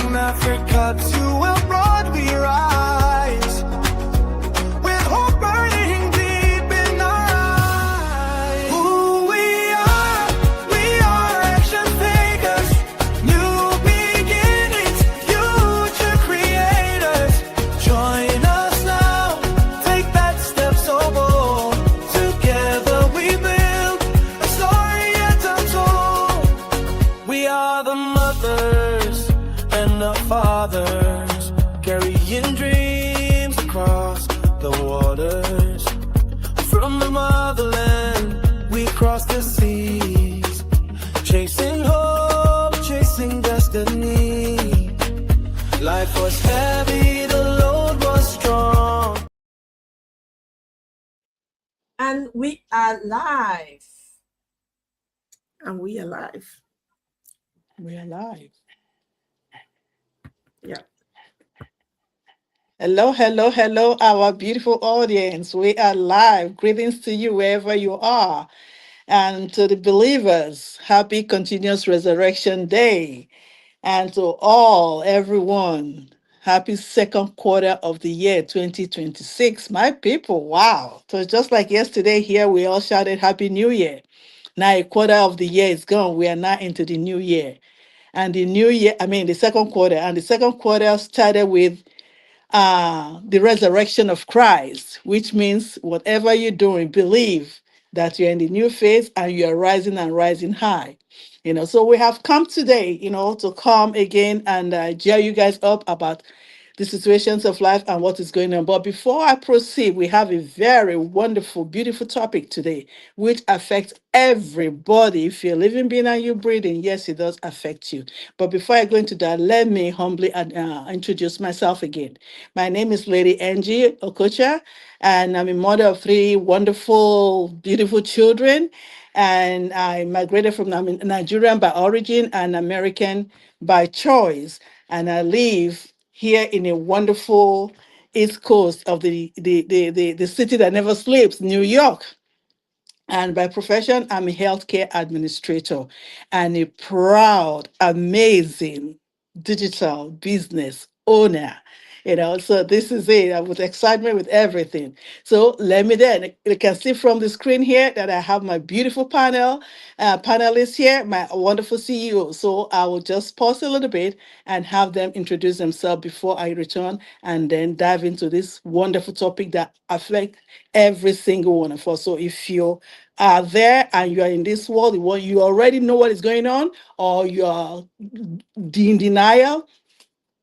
From Africa to abroad we rise, with hope burning deep in our eyes. Who we are action takers, new beginnings, future creators. Join us now, take that step so bold. Together we build a story yet untold. We are the mothers and the fathers, carrying dreams across the waters. From the motherland, we cross the seas, chasing hope, chasing destiny. Life was heavy, the load was strong. And we are live. And we are live. We are live. Yeah. Hello, hello, hello, our beautiful audience. We are live. Greetings to you wherever you are. And to the believers, happy continuous resurrection day. And to all, everyone, happy second quarter of the year 2026. My people, wow. So just like yesterday here, we all shouted Happy New Year. Now a quarter of the year is gone. We are now into the new year. And the new year, the second quarter, and the second quarter started with the resurrection of Christ, which means whatever you're doing, believe that you're in the new phase and you are rising and rising high. So we have come today, to come again and cheer you guys up about the situations of life and what is going on. But before I proceed, we have a very wonderful, beautiful topic today, which affects everybody. If you're a living being and you're breathing, yes, it does affect you. But before I go into that, let me humbly introduce myself again. My name is Lady Angie Okocha, and I'm a mother of three wonderful, beautiful children. And I migrated from Nigerian by origin and American by choice. And I live here in a wonderful east coast of the city that never sleeps, New York. And by profession, I'm a healthcare administrator and a proud, amazing digital business owner. So this is it. I with excitement with everything. So let me then, you can see from the screen here that I have my beautiful panelists here, my wonderful CEO. So I will just pause a little bit and have them introduce themselves before I return and then dive into this wonderful topic that affects every single one of us. So if you are there and you are in this world, you already know what is going on, or you are in denial,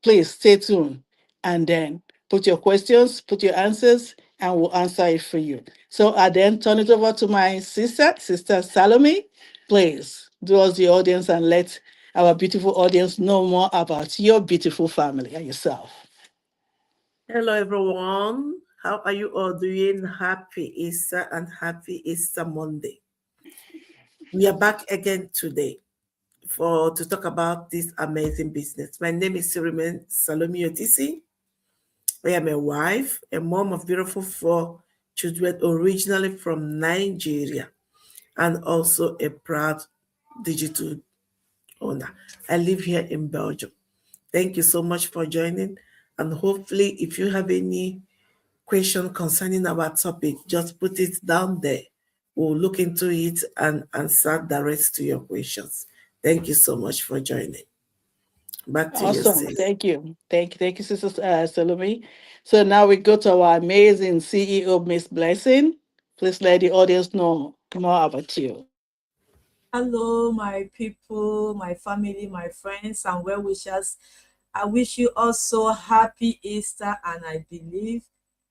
please stay tuned and then put your questions, put your answers, and we'll answer it for you. So I then turn it over to my Sister Salome. Please do us the audience and let our beautiful audience know more about your beautiful family and yourself. Hello, everyone. How are you all doing? Happy Easter and happy Easter Monday. We are back again today to talk about this amazing business. My name is Sirimen Salome Otisi. I am a wife, a mom of beautiful 4 children, originally from Nigeria, and also a proud digital owner. I live here in Belgium. Thank you so much for joining. And hopefully, if you have any question concerning our topic, just put it down there. We'll look into it and answer direct to your questions. Thank you so much for joining. Back to you, Awesome. sis. Thank you. Thank you, Sister Salome. So now we go to our amazing CEO, Miss Blessing. Please let the audience know more about you. Hello, my people, my family, my friends, and well wishers. I wish you also happy Easter, and I believe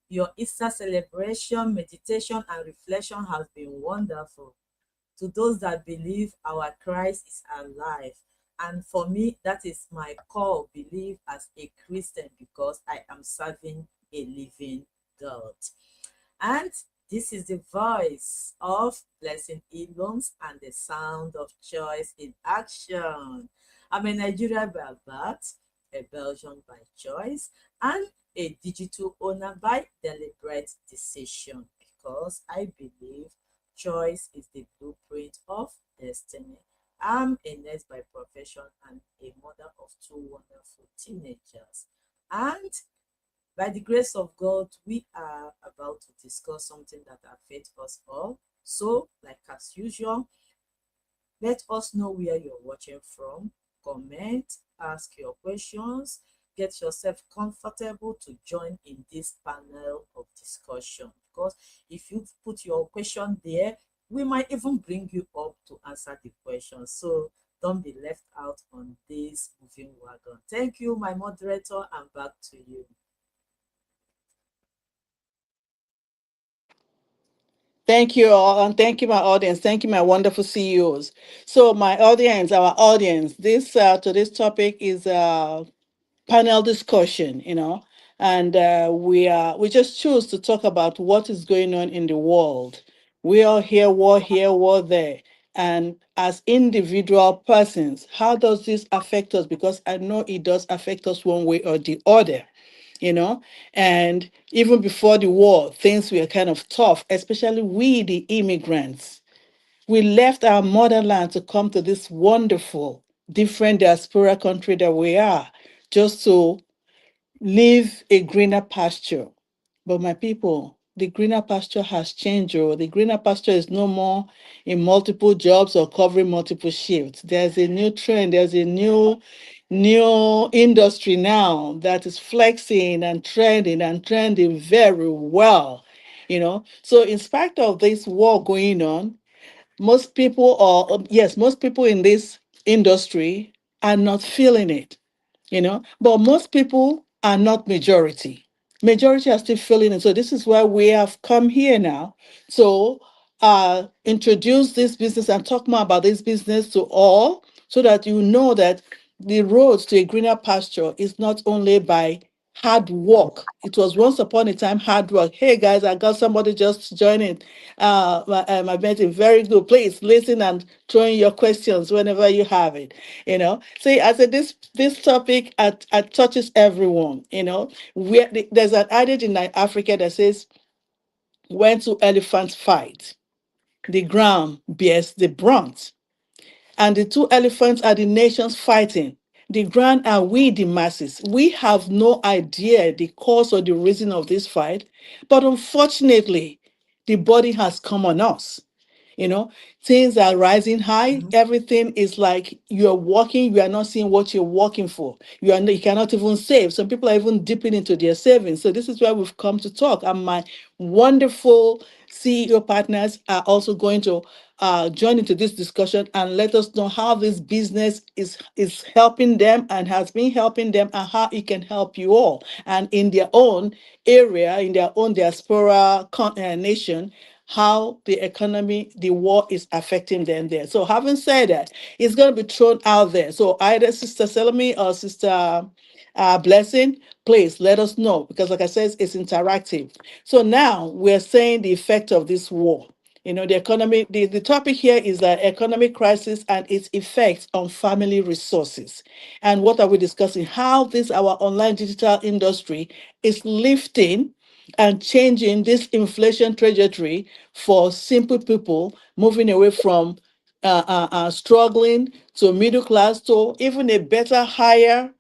your Easter celebration, meditation, and reflection has been wonderful. To those that believe our Christ is alive. And for me, that is my core belief as a Christian, because I am serving a living God. And this is the voice of Blessing Eloms and the sound of choice in action. I'm a Nigerian by birth, a Belgian by choice, and a digital owner by deliberate decision, because I believe choice is the blueprint of destiny. I'm a nurse by profession and a mother of two wonderful teenagers. And by the grace of God, we are about to discuss something that affects us all. So, like as usual, let us know where you're watching from. Comment, ask your questions, get yourself comfortable to join in this panel of discussion. Because if you put your question there, we might even bring you up to answer the question. So don't be left out on this moving wagon. Thank you, my moderator, and back to you. Thank you all, and thank you, my audience. Thank you, my wonderful CEOs. So, my audience, our audience, this today's topic is panel discussion, and we just choose to talk about what is going on in the world. We all hear, war there. And as individual persons, how does this affect us? Because I know it does affect us one way or the other, you know. And even before the war, things were kind of tough, especially we, the immigrants. We left our motherland to come to this wonderful, different diaspora country that we are, just to live a greener pasture. But my people, the greener pasture has changed. Oh. The greener pasture is no more in multiple jobs or covering multiple shifts. There's a new trend. There's a new industry now that is flexing and trending very well. So in spite of this war going on, most people in this industry are not feeling it, but most people are not majority. Majority are still feeling it. So this is why we have come here now to introduce this business and talk more about this business to all, so that you know that the road to a greener pasture is not only by hard work. It was once upon a time hard work. Hey guys, I got somebody just joining my meeting. Very good. Please listen and throw in your questions whenever you have it. See, I said this topic touches everyone. There's an adage in Africa that says, when two elephants fight, the ground bears the brunt. And the two elephants are the nations fighting. The ground are we, the masses. We have no idea the cause or the reason of this fight, but unfortunately, the body has come on us. you know Things are rising high. Mhm. Everything is like you're working, you are not seeing what you're working for. You cannot even save. Some people are even dipping into their savings. So this is why we've come to talk, and my wonderful CEO partners are also going to join into this discussion and let us know how this business is helping them and has been helping them, and how it can help you all, and in their own area, in their own diaspora nation, how the economy, the war is affecting them there. So having said that, it's going to be thrown out there. So either Sister Salome or Sister Blessing, please let us know, because like I said, it's interactive. So now we're saying the effect of this war. The economy, the topic here is the economic crisis and its effects on family resources. And what are we discussing? How this our online digital industry is lifting and changing this inflation trajectory for simple people, moving away from struggling to middle class to even a better, higher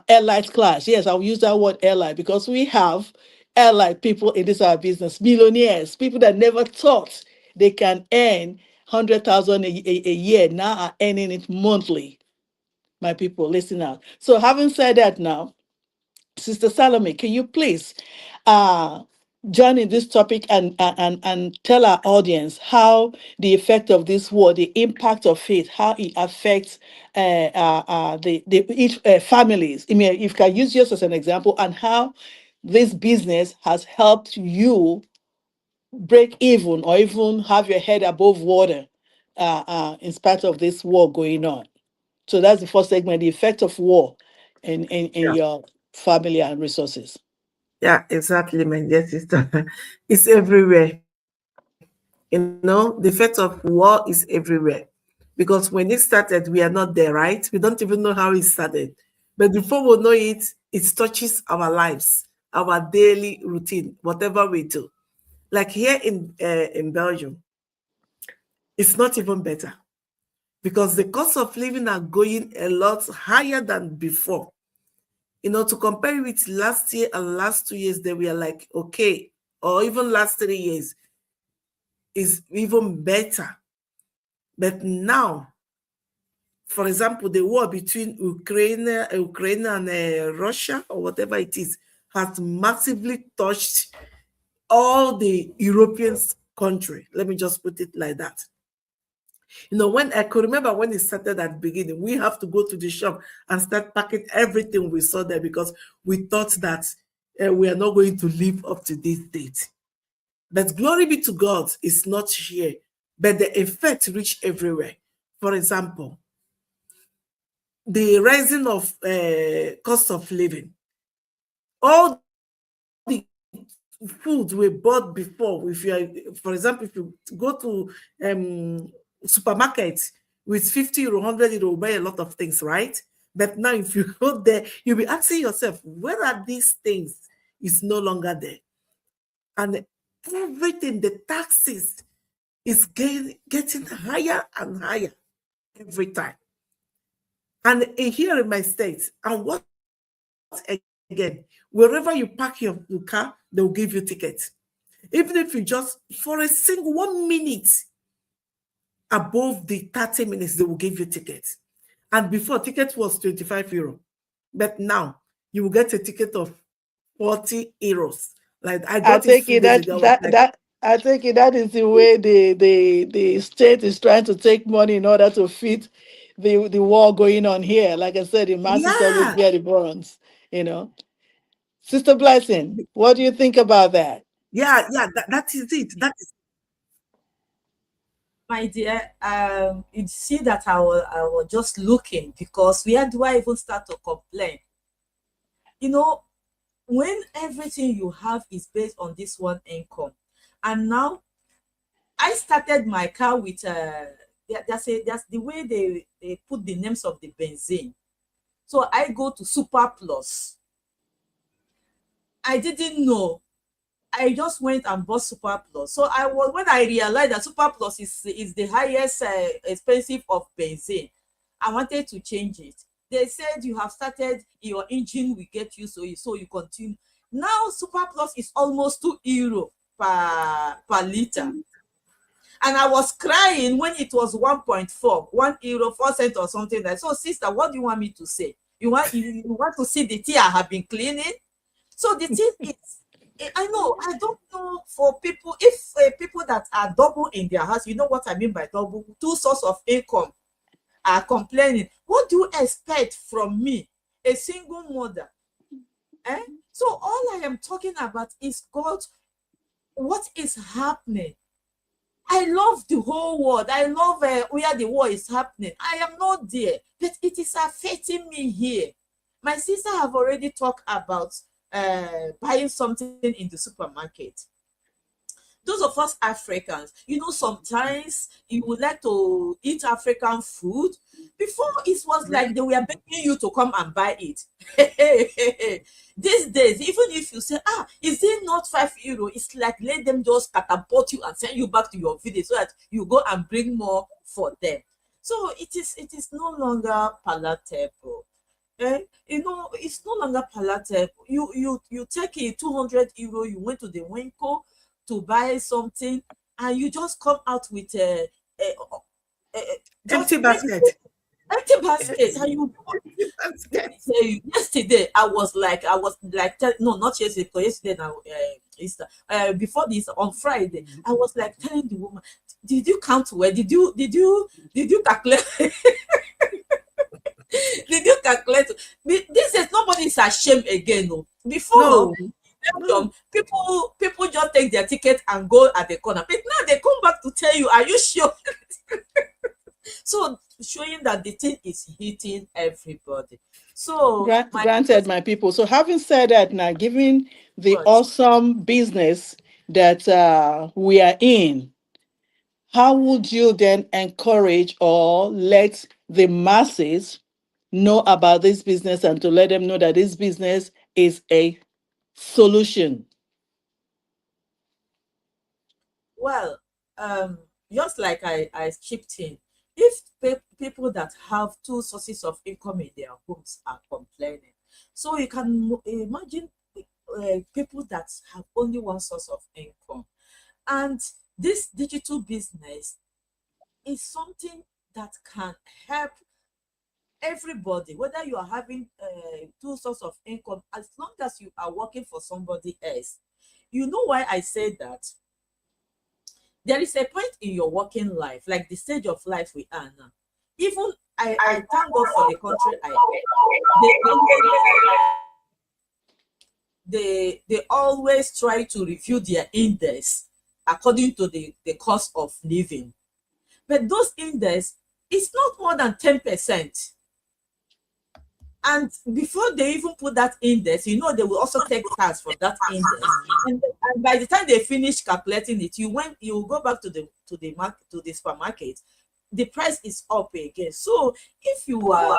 elite class. Yes, I'll use that word elite, because we have elite people in this our business, millionaires, people that never thought they can earn 100,000 a year, now are earning it monthly. My people, listen out. So having said that now, Sister Salome, can you please uh, join in this topic and tell our audience how the effect of this war, the impact of it, how it affects the each families. I mean, if you can use yours as an example, and how this business has helped you break even or even have your head above water in spite of this war going on. So that's the first segment, the effect of war in Yeah, your family and resources. yeah, exactly, my dear sister. It's everywhere. The effect of war is everywhere. Because when it started, we are not there, right? We don't even know how it started. But before we know it touches our lives, our daily routine, whatever we do. Like here in Belgium, it's not even better. because the cost of living are going a lot higher than before. To compare with last year and last 2 years, they were like, okay, or even last 3 years is even better. But now, for example, the war between Ukraine and Russia, or whatever it is, has massively touched all the European country. Let me just put it like that. When I could remember when it started at the beginning, we have to go to the shop and start packing everything we saw there because we thought that we are not going to live up to this date. But glory be to God, it's not here, but the effect reached everywhere. For example, the rising of cost of living, all the food we bought before. If you are, for example, if you go to supermarket with 50 euro, 100 euro, buy a lot of things, right? But now if you go there, you'll be asking yourself, where are these things? It's no longer there. And everything, the taxes is getting higher and higher every time. And here in my state, and what again, wherever you park your car, they'll give you tickets. Even if you just, for a single 1 minute above the 30 minutes, they will give you tickets. And before, ticket was 25 euro. But now, you will get a ticket of 40 euros. Like, I I got it take few it days that ago. I was that like, that I take it that is the way the state is trying to take money in order to fit the war going on here. Like I said, the masses always yeah, get the burns, you know. Sister Blessing, what do you think about that? yeah, that is it. That is My dear, you see that I was just looking because where do I even start to complain? You know, when everything you have is based on this one income, and now I started my car with that's the way they put the names of the benzene. So I go to Super Plus. I didn't know. I just went and bought Super Plus. So I was when I realized that Super Plus is the highest expensive of benzene. I wanted to change it. They said you have started, your engine will get you, so you continue. Now Super Plus is almost 2 euro per liter. And I was crying when it was 1.4, 1 euro 4 cents or something like that. So sister, what do you want me to say? You want to see the tea I have been cleaning? So the thing is, I know, I don't know for people, if people that are double in their house, you know what I mean by double, two sources of income are complaining. What do you expect from me, a single mother? Eh? So all I am talking about is God, what is happening? I love the whole world. I love where the war is happening. I am not there, but it is affecting me here. My sister have already talked about buying something in the supermarket. Those of us Africans, sometimes you would like to eat African food. Before it was like they were begging you to come and buy it. These days, even if you say, is it not 5 euro? It's like let them just catapult you and send you back to your village so that you go and bring more for them. So it is no longer palatable. It's no longer palatable. You take a 200 euro, you went to the Winco to buy something, and you just come out with empty just basket. empty basket, and you Empty let me basket. tell you, yesterday I was like no, not yesterday, because yesterday now Easter. Before this, on Friday, I was like telling the woman, did you count well? Did you calculate? Did you calculate? This is nobody is ashamed again. No, before No, no. people just take their ticket and go at the corner, but now they come back to tell you, are you sure? So showing that the thing is hitting everybody. So my Granted, my people. So, having said that, now, given the God, awesome business that we are in, how would you then encourage or let the masses know about this business and to let them know that this business is a solution? well, just like I chipped in, if people that have two sources of income in their homes are complaining, so you can imagine people that have only one source of income. And this digital business is something that can help everybody, whether you are having two sources of income, as long as you are working for somebody else. You know why I say that? There is a point in your working life, like the stage of life we are now. Even I thank God for the country I am. They always try to review their index according to the cost of living. But those index is not more than 10%. And before they even put that index, you know, they will also take tax from that index. And by the time they finish calculating it, you go back to the market, to the supermarket, the price is up again. So if you are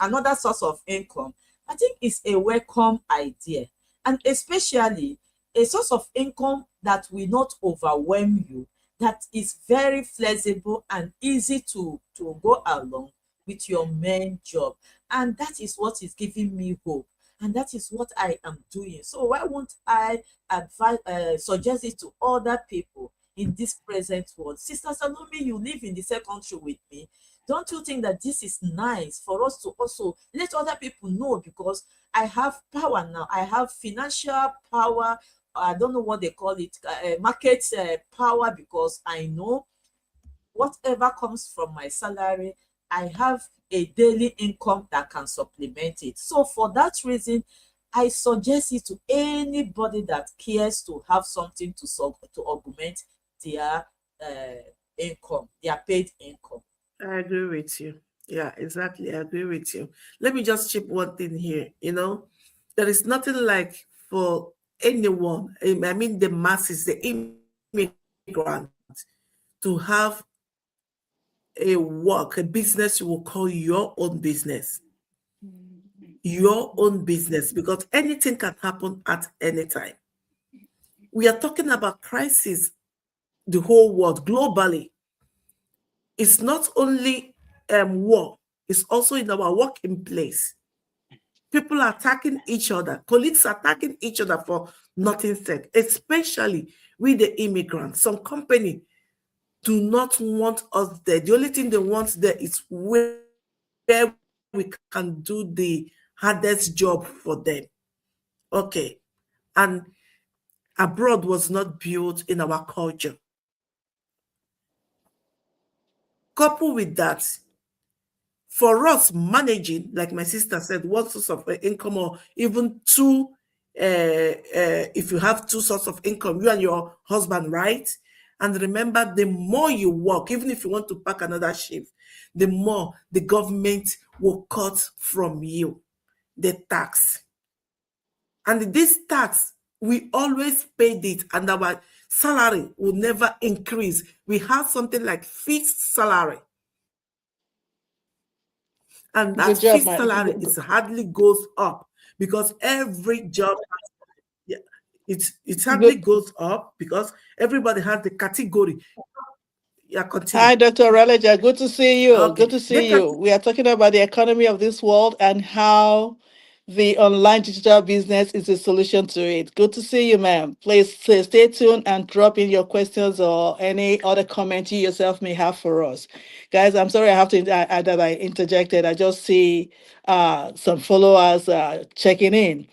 another source of income, I think it's a welcome idea. And especially a source of income that will not overwhelm you, that is very flexible and easy to go along with your main job. And that is what is giving me hope. And that is what I am doing. So why won't I suggest it to other people in this present world? Sister Salome, you live in the same country with me. Don't you think that this is nice for us to also let other people know? Because I have power now. I have financial power. I don't know what they call it, market power, because I know whatever comes from my salary, I have a daily income that can supplement it. So for that reason, I suggest it to anybody that cares to have something to augment their income, their paid income. I agree with you. Yeah, exactly. I agree with you. Let me just chip one thing here. There is nothing like for anyone, I mean, the masses, the immigrant, to have a work, a business you will call your own business. Your own business, because anything can happen at any time. We are talking about crisis, the whole world, globally. It's not only war, it's also in our working place. People are attacking each other, colleagues are attacking each other for nothing's sake, especially with the immigrants. Some company do not want us there. The only thing they want there is where we can do the hardest job for them. Okay. And abroad was not built in our culture. Coupled with that, for us managing, like my sister said, one source of income or even two, if you have two sources of income, you and your husband, right? And remember, the more you work, even if you want to pack another shift, the more the government will cut from you the tax. And this tax, we always paid it, and our salary will never increase. We have something like fixed salary, and that Good job, fixed man. salary is hardly goes up because every job, yeah, it hardly Good. goes up because everybody has the category. Yeah, Hi, continue. Dr. Raleja. Good to see you. Okay, Good to the see you. We are talking about the economy of this world and how the online digital business is a solution to it. Good to see you, ma'am. Please stay tuned and drop in your questions or any other comment you yourself may have for us. Guys, I'm sorry I have to that I interjected. I just see some followers checking in,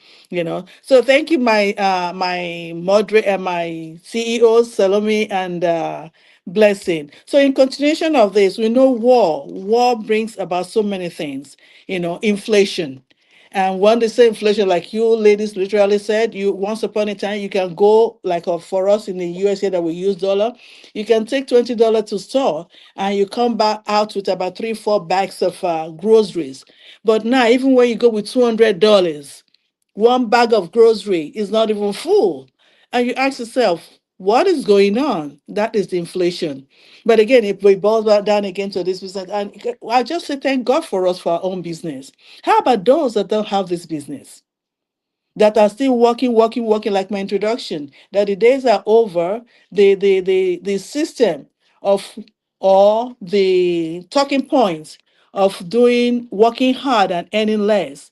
So thank you, my moderator and my CEOs, Salome and Blessing. So in continuation of this, we know war brings about so many things, inflation. And when they say inflation, like you ladies literally said, you once upon a time you can go like for us in the USA that we use dollar, you can take $20 to store and you come back out with about 3-4 bags of groceries. But now even when you go with $200, one bag of grocery is not even full. And you ask yourself, what is going on? That is the inflation. But again, if we boil that down again to this business, and I just say thank God for us for our own business. How about those that don't have this business? That are still working, like my introduction, that the days are over, the system of or the talking points of doing working hard and earning less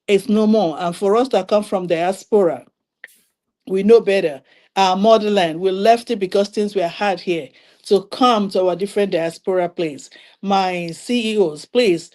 is no more. And for us that come from diaspora, we know better. Our motherland, we left it because things were hard here. To come to our different diaspora place. My CEOs, please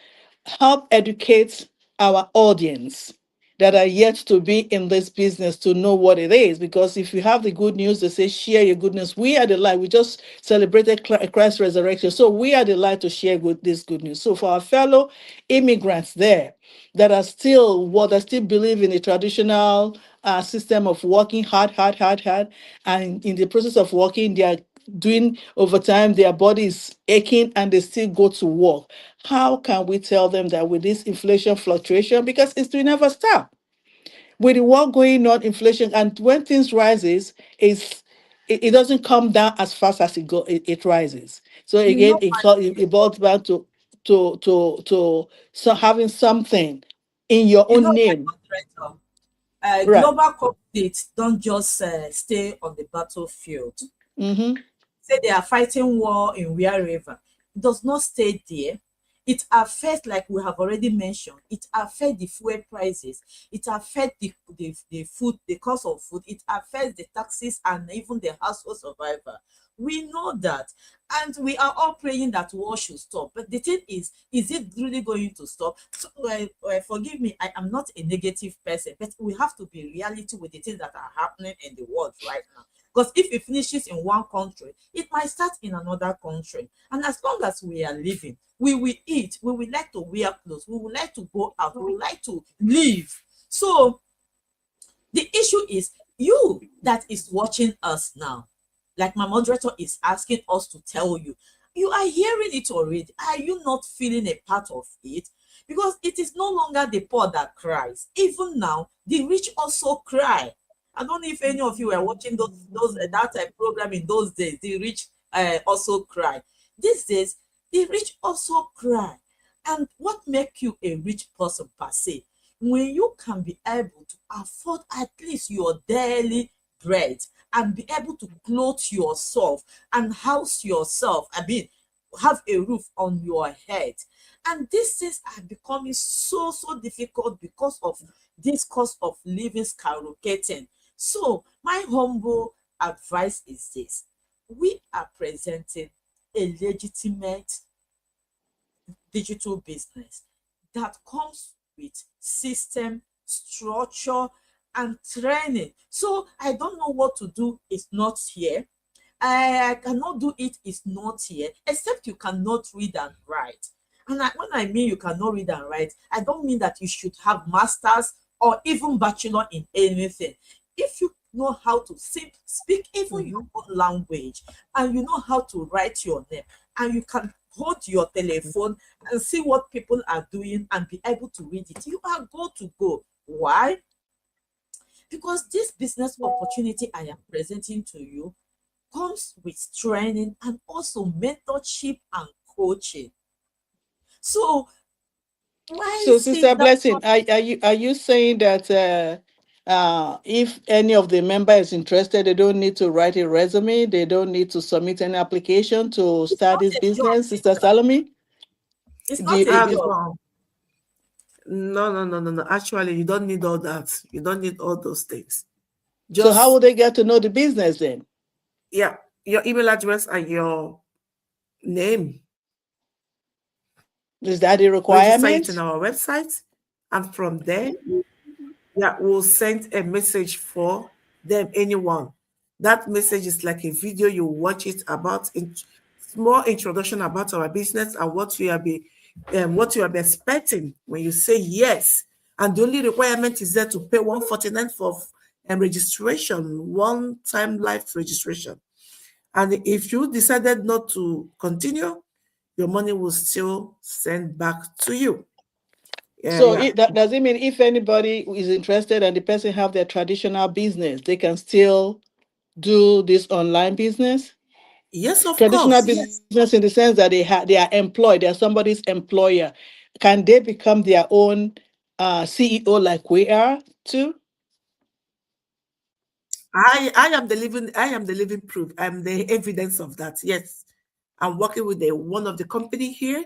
help educate our audience that are yet to be in this business to know what it is. Because if you have the good news, they say share your good news. We are the light. We just celebrated Christ's resurrection. So we are the light to share this good news. So for our fellow immigrants there that are still what I still believe in the traditional system of working hard, hard, hard, hard, and in the process of working, they are doing overtime, their body is aching, and they still go to work. How can we tell them that with this inflation fluctuation, because it's will never stop? With the war going on, inflation, and when things rises, it doesn't come down as fast as it rises. So You again, know, it boils back to so having something in your you know, own name. moderator, Right. global conflicts don't just stay on the battlefield. Mm-hmm. Say they are fighting war in wherever. It does not stay there. It affects, like we have already mentioned, it affects the fuel prices, it affects the food, the cost of food, it affects the taxes and even the household survivor. We know that, and we are all praying that war should stop. But the thing is it really going to stop? So, forgive me, I am not a negative person, but we have to be reality with the things that are happening in the world right now. Because if it finishes in one country, it might start in another country. And as long as we are living, we will eat, we will like to wear clothes, we will like to go out, we will like to live. So the issue is you that is watching us now, like my moderator is asking us to tell you, you are hearing it already. Are you not feeling a part of it? Because it is no longer the poor that cries. Even now, the rich also cry. I don't know if any of you were watching those that program in those days. The rich also cry. These days, the rich also cry. And what makes you a rich person per se? When you can be able to afford at least your daily bread and be able to clothe yourself and house yourself, I mean, have a roof on your head. And these things are becoming so difficult because of this cost of living skyrocketing. So my humble advice is this: we are presenting a legitimate digital business that comes with system, structure, and training. So I don't know what to do, it's not here. I cannot do it, it's not here, except you cannot read and write. And when I mean you cannot read and write, I don't mean that you should have masters or even bachelor in anything. If you know how to speak even your Mhm. own language, and you know how to write your name, and you can hold your telephone and see what people are doing and be able to read it, you are good to go. Why? Because this business opportunity I am presenting to you comes with training and also mentorship and coaching. So why So, Sister sit down? Blessing, are you saying that if any of the member is interested, they don't need to write a resume, they don't need to submit an application to It's start not this a job, business, Sister sister. Salome? It's Do not you, a And job. no. Actually, you don't need all that. You don't need all those things. so how Just will they get to know the business then? yeah, your email address and your name. Is that the Register it in requirement? our website, and from there, yeah, we'll send a message for them. Anyone. That message is like a video. You watch it about small introduction about our business and what you are expecting when you say yes. And the only requirement is there to pay 149 for registration, one time life registration. And if you decided not to continue, your money will still send back to you. Yeah, So yeah. does it mean if anybody is interested and the person have their traditional business, they can still do this online business? Yes, of Traditional course. Yes. business in the sense that they are employed, they are somebody's employer. Can they become their own CEO like we are too? I am the living proof. I'm the evidence of that. Yes. I'm working with one of the company here,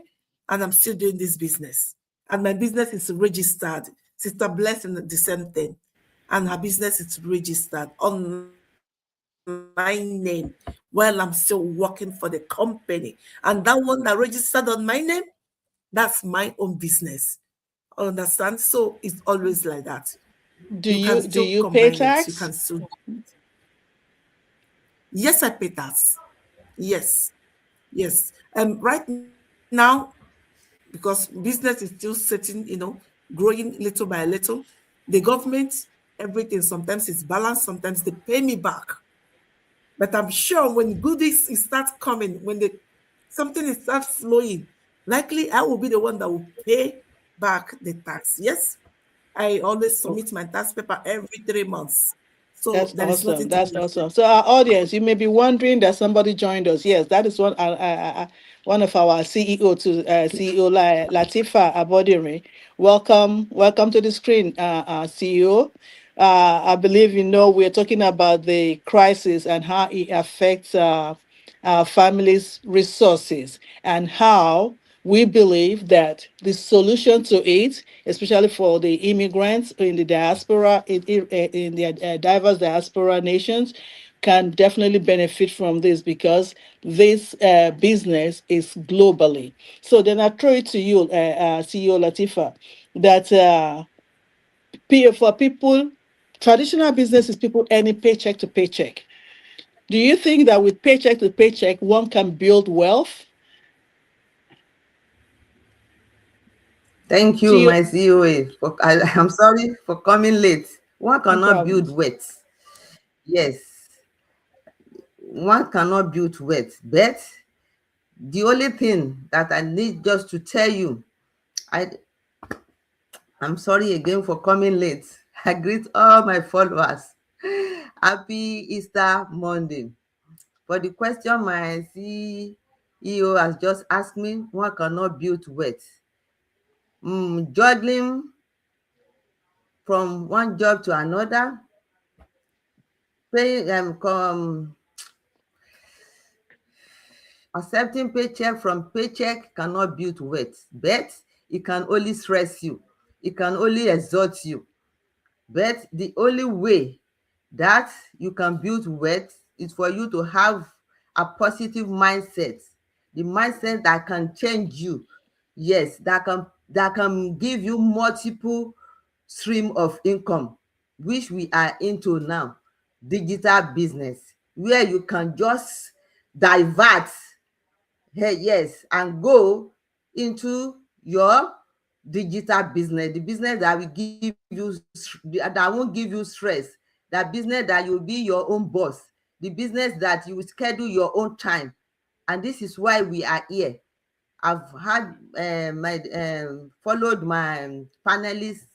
and I'm still doing this business. And my business is registered. Sister Blessing, the same thing. And her business is registered on my name while I'm still working for the company. And that one that registered on my name, that's my own business. Understand? So it's always like that. You can still Do you combine pay it. You can tax? still. Yes, I pay tax. Yes, yes. Right now, because business is still sitting, growing little by little, the government, everything, sometimes it's balanced, sometimes they pay me back. But I'm sure when goodies start coming, when something is start flowing, likely I will be the one that will pay back the tax. Yes, I always submit my tax paper every 3 months. So That's there is awesome. nothing to That's be afraid. awesome. So, our audience, you may be wondering that somebody joined us. Yes, that is one of our CEO CEO Latifa Abodiri. Welcome to the screen, CEO. I believe you know we're talking about the crisis and how it affects our families' resources, and how we believe that the solution to it, especially for the immigrants in the diaspora, in the diverse diaspora nations, can definitely benefit from this, because this business is globally. So then I throw it to you, CEO Latifa, that for people, traditional business is people earning paycheck to paycheck. Do you think that with paycheck to paycheck, one can build wealth? Thank you, CEO, my COA. I'm sorry for coming late. One no cannot problem. build wealth. Yes, one cannot build wealth. But the only thing that I need just to tell you, I I'm sorry again for coming late. I greet all my followers. Happy Easter Monday. For the question my CEO has just asked me, one cannot build wealth. Juggling from one job to another, paying accepting paycheck from paycheck cannot build wealth, but it can only stress you, it can only exhaust you. But the only way that you can build wealth is for you to have a positive mindset, the mindset that can change you. Yes, that can give you multiple stream of income, which we are into now. Digital business, where you can just divert, yes, and go into your digital business, the business that will give you, that won't give you stress, that business that you'll be your own boss, the business that you will schedule your own time. And this is why we are here. I've had my followed my panelists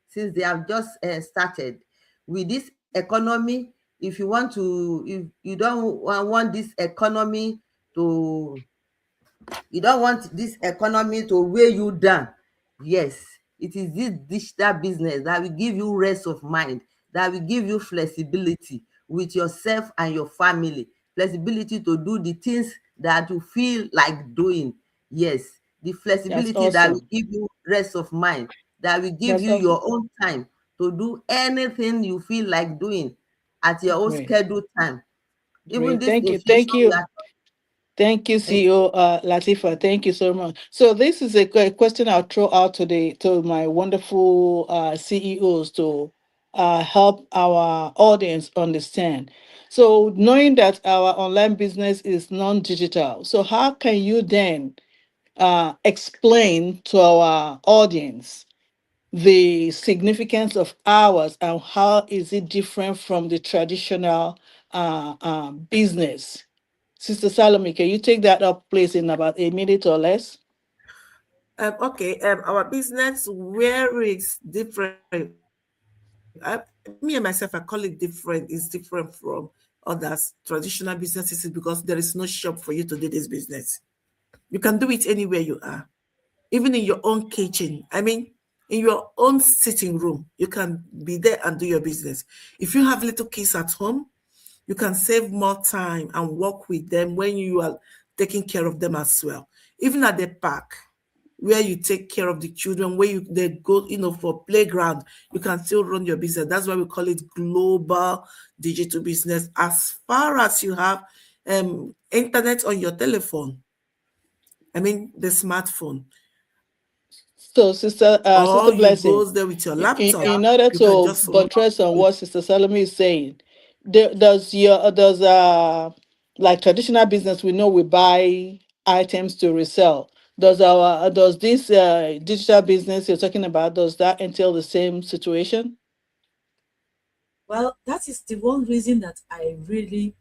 since they have just started. With this economy, if you want to, if you don't want this economy to, you don't want this economy to weigh you down. Yes, it is this digital business that will give you rest of mind, that will give you flexibility with yourself and your family, flexibility to do the things that you feel like doing. Yes, the That's flexibility that will awesome. give you rest of mind, that will give That's you awesome. your own time to do anything you feel like doing at your own Great. scheduled time. Even Great. this Thank you. inflation Thank we you. are. Thank you, CEO Latifa. Thank you so much. So this is a question I'll throw out to my wonderful CEOs to help our audience understand. So knowing that our online business is non-digital, so how can you then explain to our audience the significance of hours, and how is it different from the traditional business? Sister Salome, can you take that up, please, in about a minute or less? Okay, our business where it's different. Me and myself, I call it different. It's different from others traditional businesses, is because there is no shop for you to do this business. You can do it anywhere you are, even in your own kitchen. I mean, in your own sitting room, you can be there and do your business. If you have little kids at home, you can save more time and work with them when you are taking care of them as well. Even at the park, where you take care of the children, where they go, for playground, you can still run your business. That's why we call it global digital business. As far as you have internet on your telephone, I mean the smartphone, So, Sister or you Blessing, go there with your Yeah. laptop, in order you can to just run buttress on it. what Sister Salome is saying, does like traditional business, we know we buy items to resell. Does this digital business you're talking about, does that entail the same situation? Well, that is the one reason that I really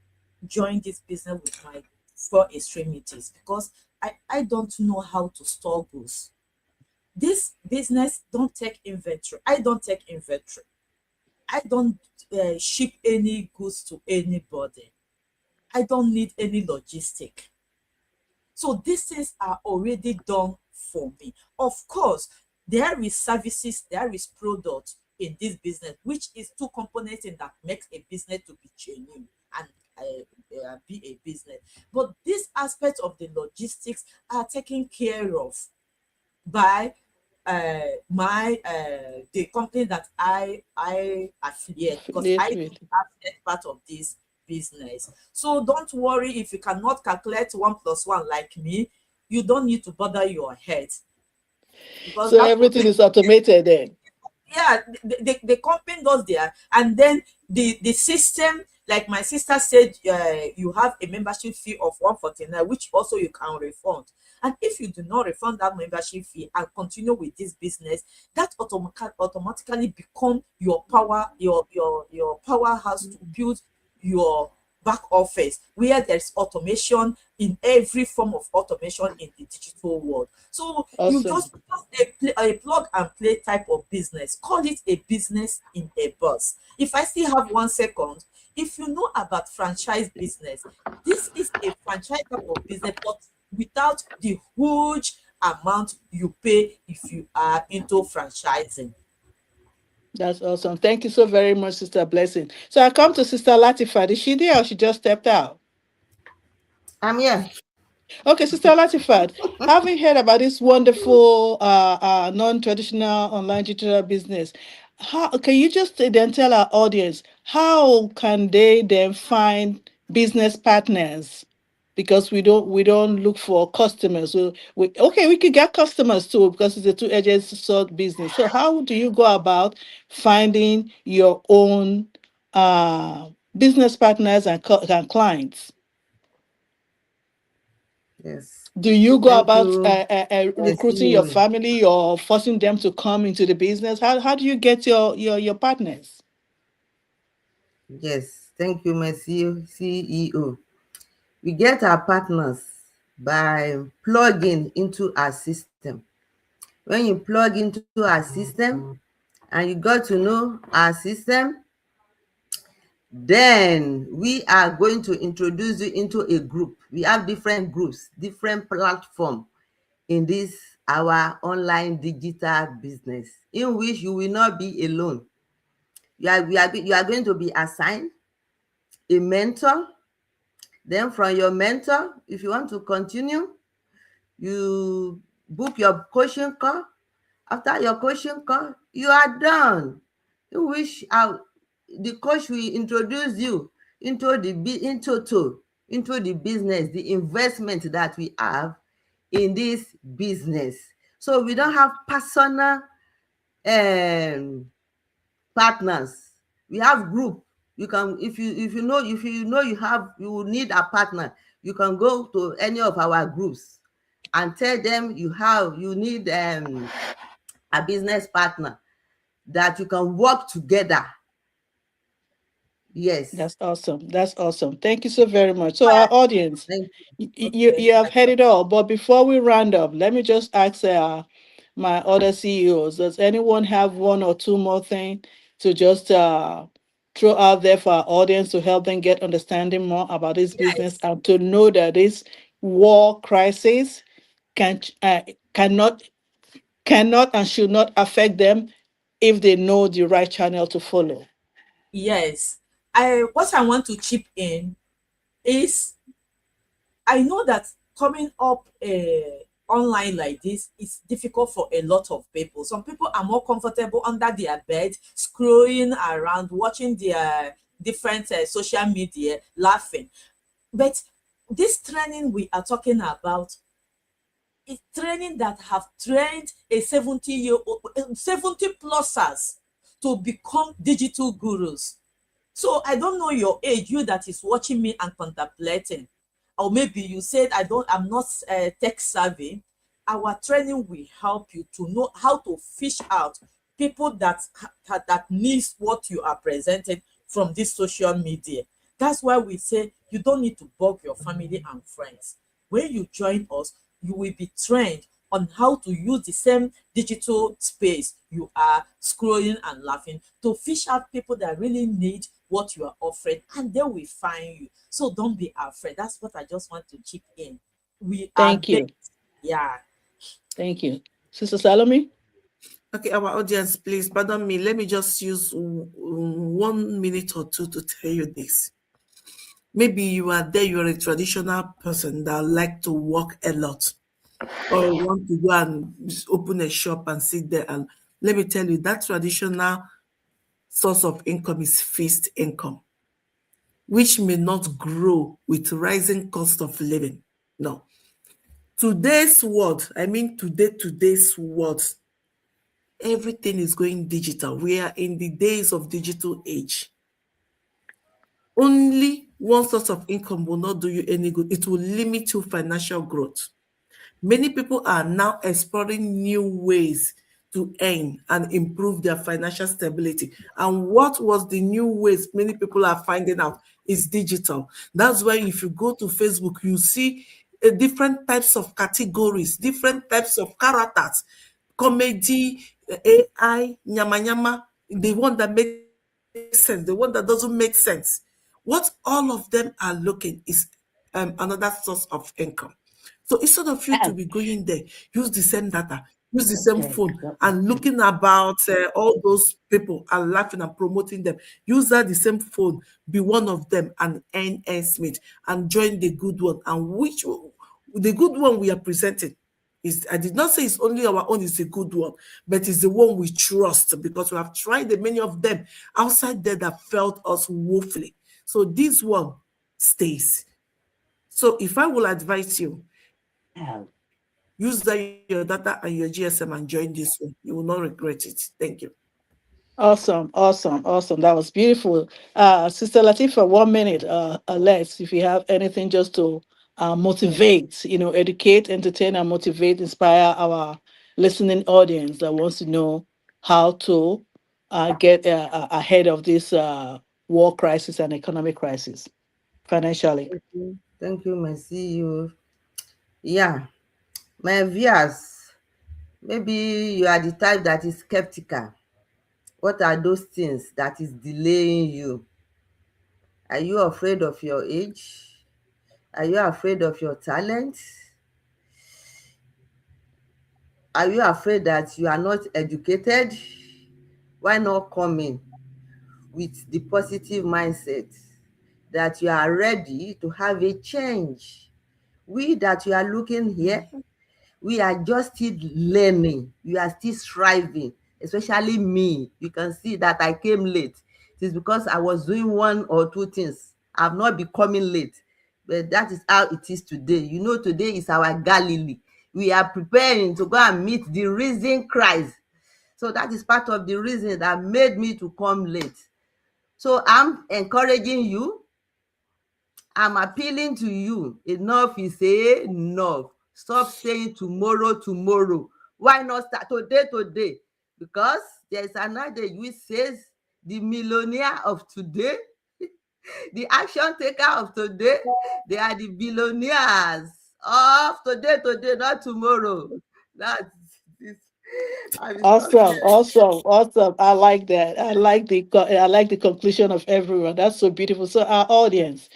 joined this business with my four extremities, because I don't know how to store goods. This business don't take inventory. I don't take inventory. I don't ship any goods to anybody. I don't need any logistic. So these things are already done for me. Of course, there is services, there is product in this business, which is two components in that makes a business to be genuine and be a business. But this aspect of the logistics are taken care of by my the company that I affiliate, because I Affiliate do with. affiliate part of this business. So don't worry if you cannot calculate 1 plus 1 like me. You don't need to bother your head, because So everything is automated then. yeah, the company does there, and then the system, like my sister said, you have a membership fee of 149, which also you can refund. And if you do not refund that membership fee and continue with this business, that automatically become your your powerhouse to build your back office, where there's automation in every form of automation in the digital world. So you Awesome. just a plug and play type of business. Call it a business in a bus. If I still have 1 second, if you know about franchise business, this is a franchise type of business, but without the huge amount you pay if you are into franchising. That's awesome. Thank you so very much, Sister Blessing. So I come to Sister Latifa. Is she there or she just stepped out? I'm here. Okay, Sister Latifat, having heard about this wonderful non-traditional online digital business, how can you just then tell our audience how can they then find business partners? Because we don't look for customers. So we could get customers too because it's a two-edged sword business. So how do you go about finding your own business partners and clients? Yes. Do you go Thank about you. I recruiting see your you. family or forcing them to come into the business? How do you get your partners? Yes. Thank you, my CEO. We get our partners by plugging into our system. When you plug into our system and you got to know our system, then we are going to introduce you into a group. We have different groups, different platform in this our online digital business, in which you will not be alone. You are going to be assigned a mentor. Then from your mentor, if you want to continue, you book your coaching call. After your coaching call, you are done. In which the coach will introduce you into the business, the investment that we have in this business. So we don't have personal um partners. We have group. You can, if you know you will need a partner, you can go to any of our groups and tell them you need a business partner that you can work together. Yes. That's awesome. That's awesome. Thank you so very much. So our audience, Thank you have heard it all. But before we round up, let me just ask my other CEOs, does anyone have one or two more things to just throw out there for our audience to help them get understanding more about this business Yes. and to know that this war crisis can cannot and should not affect them if they know the right channel to follow? Yes. I What I want to chip in is, I know that coming up online like this is difficult for a lot of people. Some people are more comfortable under their bed, scrolling around, watching their different social media, laughing. But this training we are talking about is training that have trained a 70 plusers to become digital gurus. So I don't know your age, you that is watching me and contemplating, or maybe you said I'm not tech savvy. Our training will help you to know how to fish out people that needs what you are presenting from this social media. That's why we say you don't need to bug your family and friends. When you join us, you will be trained on how to use the same digital space you are scrolling and laughing to fish out people that really need what you are offering, and they will find you. So don't be afraid. That's what I just want to chip in. We are Thank there. you. Yeah. Thank you. Sister Salome? Okay, our audience, please pardon me. Let me just use 1 minute or two to tell you this. Maybe you are there, you're a traditional person that like to work a lot, or want to go and open a shop and sit there. And let me tell you, that traditional source of income is fixed income, which may not grow with rising cost of living. No. Today's world, I mean today's world, everything is going digital. We are in the days of digital age. Only one source of income will not do you any good. It will limit your financial growth. Many people are now exploring new ways to earn and improve their financial stability. And what was the new ways many people are finding out is digital. That's why if you go to Facebook, you see different types of categories, different types of characters, comedy, AI, nyama nyama, the one that makes sense, the one that doesn't make sense. What all of them are looking is another source of income. So instead of you to be going there, use the same data, use the same phone, and looking about all those people and laughing and promoting them. Use that the same phone, be one of them, and earn Smith and join the good one. And which the good one we are presenting is, I did not say it's only our own is a good one, but it's the one we trust because we have tried the many of them outside there that felt us woefully. So this one stays. So if I will advise you, use that your data and your GSM and join this one. You will not regret it. Thank you. Awesome, awesome, awesome. That was beautiful. Sister Latifa, 1 minute, less, if you have anything just to motivate, educate, entertain, and motivate, inspire our listening audience that wants to know how to get ahead of this war crisis and economic crisis financially. Thank you, my CEO. Yeah, my viewers, maybe you are the type that is skeptical. What are those things that is delaying you? Are you afraid of your age? Are you afraid of your talent? Are you afraid that you are not educated? Why not come in with the positive mindset that you are ready to have a change? We that you are looking here, we are just still learning. We are still striving, especially me. You can see that I came late. It is because I was doing one or two things. I've not been coming late. But that is how it is today. Today is our Galilee. We are preparing to go and meet the risen Christ. So that is part of the reason that made me to come late. So I'm encouraging you. I'm appealing to you. Enough is enough. Stop saying tomorrow, tomorrow. Why not start today? Because there's another which says the millionaire of today, the action taker of today, they are the billionaires of today, not tomorrow. That's this. I will stop Awesome, here. awesome, awesome. I like that. I like the conclusion of everyone. That's so beautiful. So our audience,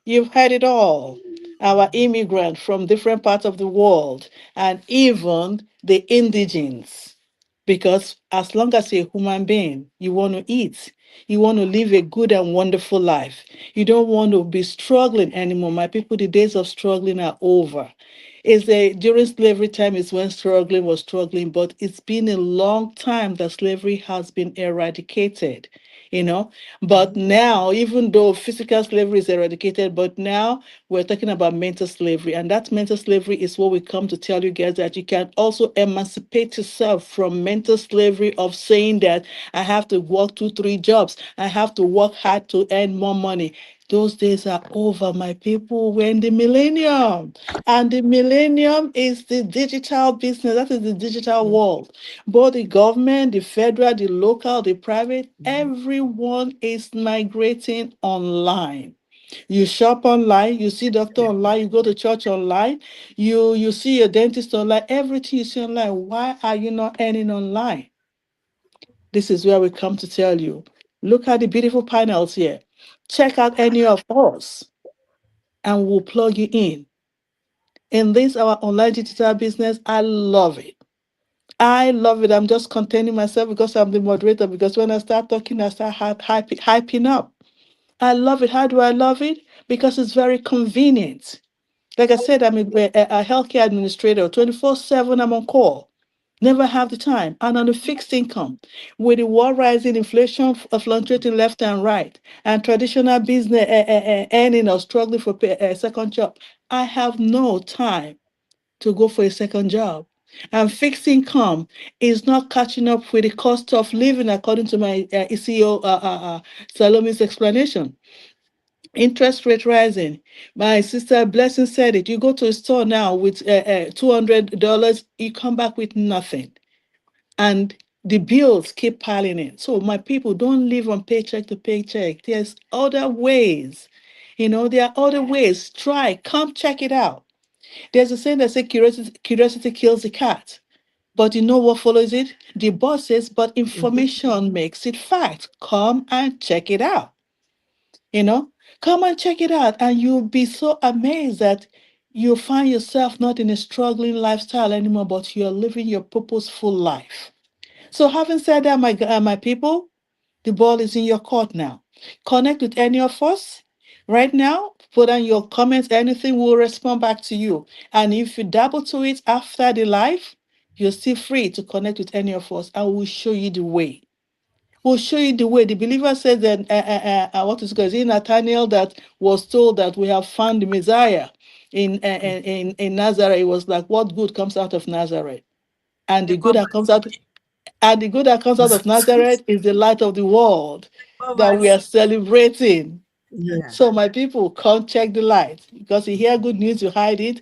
you've heard it all. Our immigrant from different parts of the world, and even the indigenes. because as long as you're a human being, you want to eat. You want to live a good and wonderful life. You don't want to be struggling anymore. My people, the days of struggling are over. Is a during slavery time is when struggling was struggling, but it's been a long time that slavery has been eradicated, you know. But now, even though physical slavery is eradicated, but now we're talking about mental slavery. And that mental slavery is what we come to tell you guys, that you can also emancipate yourself from mental slavery of saying that I have to work two, three jobs. I have to work hard to earn more money. Those days are over, my people. We're in the millennium. And the millennium is the digital business. That is the digital world. Both the government, the federal, the local, the private, everyone is migrating online. You shop online, you see doctor online, you go to church online, you see your dentist online, everything you see online. Why are you not earning online? This is where we come to tell you. Look at the beautiful panels here. Check out any of us and we'll plug you in. In this, our online digital business, I love it. I love it. I'm just containing myself because I'm the moderator. Because when I start talking, I start hyping up. I love it. How do I love it? Because it's very convenient. Like I said, I'm a healthcare administrator. 24/7, I'm on call. Never have the time. And on a fixed income, with the war rising, inflation fluctuating left and right, and traditional business earning or struggling for a second job, I have no time to go for a second job. And fixed income is not catching up with the cost of living, according to my ECO Salome's explanation. Interest rate rising. My sister Blessing said it. You go to a store now with $200, you come back with nothing. And the bills keep piling in. So my people, don't live on paycheck to paycheck. There's other ways. There are other ways. Try, come check it out. There's a saying that says curiosity kills the cat. But you know what follows it? The boss says, but information makes it fact. Come and check it out. You know, come and check it out, and you'll be so amazed that you'll find yourself not in a struggling lifestyle anymore, but you're living your purposeful life. So, having said that, my people, the ball is in your court now. Connect with any of us right now. Put on your comments, anything, we'll respond back to you. And if you dabble to it after the live, you're still free to connect with any of us, and we'll show you the way. We'll show you the way. The believer says that, what is it called? Is it Nathaniel that was told that we have found the Messiah in Nazareth? It was like, what good comes out of Nazareth? And the Paper good that comes out mache. and the good that comes out of Nazareth is the light of the world Paper that we are mache. celebrating. Yeah. So, my people, come check the light. Because you hear good news, you hide it.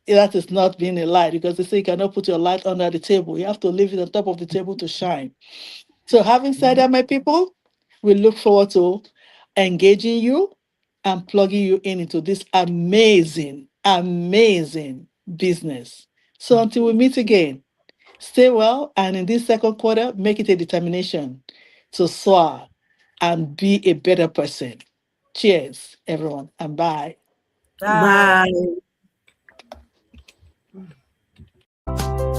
That is not being a light, because they say you cannot put your light under the table. You have to leave it on top of the table to shine. So, having said that, my people, we look forward to engaging you and plugging you in into this amazing, amazing business. So, until we meet again, stay well, and in this second quarter, make it a determination to soar and be a better person. Cheers, everyone, and bye. Bye. Bye.